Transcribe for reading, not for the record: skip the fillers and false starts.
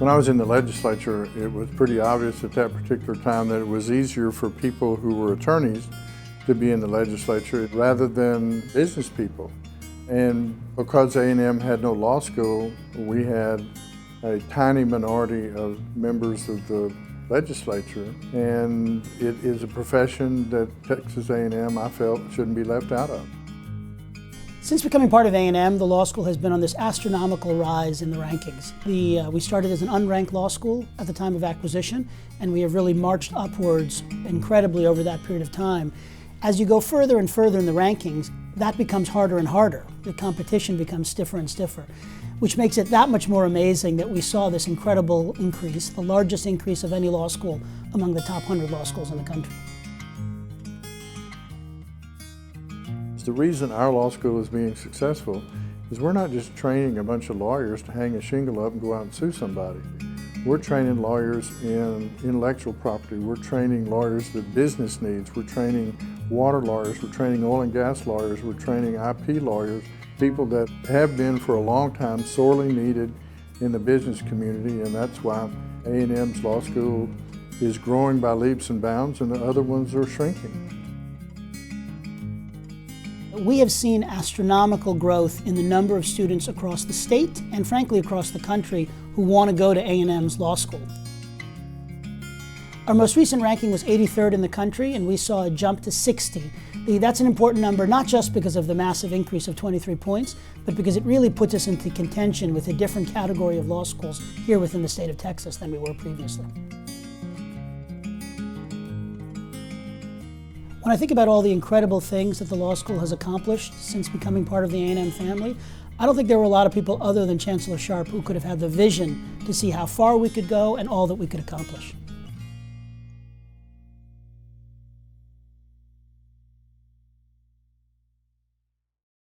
When I was in the legislature, it was pretty obvious at that particular time that it was easier for people who were attorneys to be in the legislature rather than business people. And because A&M had no law school, we had a tiny minority of members of the legislature, and it is a profession that Texas A&M, I felt, shouldn't be left out of. Since becoming part of A&M, the law school has been on this astronomical rise in the rankings. We started as an unranked law school at the time of acquisition, and we have really marched upwards incredibly over that period of time. As you go further and further in the rankings, that becomes harder and harder. The competition becomes stiffer and stiffer, which makes it that much more amazing that we saw this incredible increase, the largest increase of any law school among the top 100 law schools in the country. The reason our law school is being successful is we're not just training a bunch of lawyers to hang a shingle up and go out and sue somebody. We're training lawyers in intellectual property. We're training lawyers that business needs. We're training water lawyers. We're training oil and gas lawyers. We're training IP lawyers, people that have been for a long time sorely needed in the business community, and that's why A&M's law school is growing by leaps and bounds and the other ones are shrinking. We have seen astronomical growth in the number of students across the state and frankly across the country who want to go to A&M's law school. Our most recent ranking was 83rd in the country, and we saw a jump to 60. That's an important number, not just because of the massive increase of 23 points, but because it really puts us into contention with a different category of law schools here within the state of Texas than we were previously. When I think about all the incredible things that the law school has accomplished since becoming part of the A&M family, I don't think there were a lot of people other than Chancellor Sharp who could have had the vision to see how far we could go and all that we could accomplish.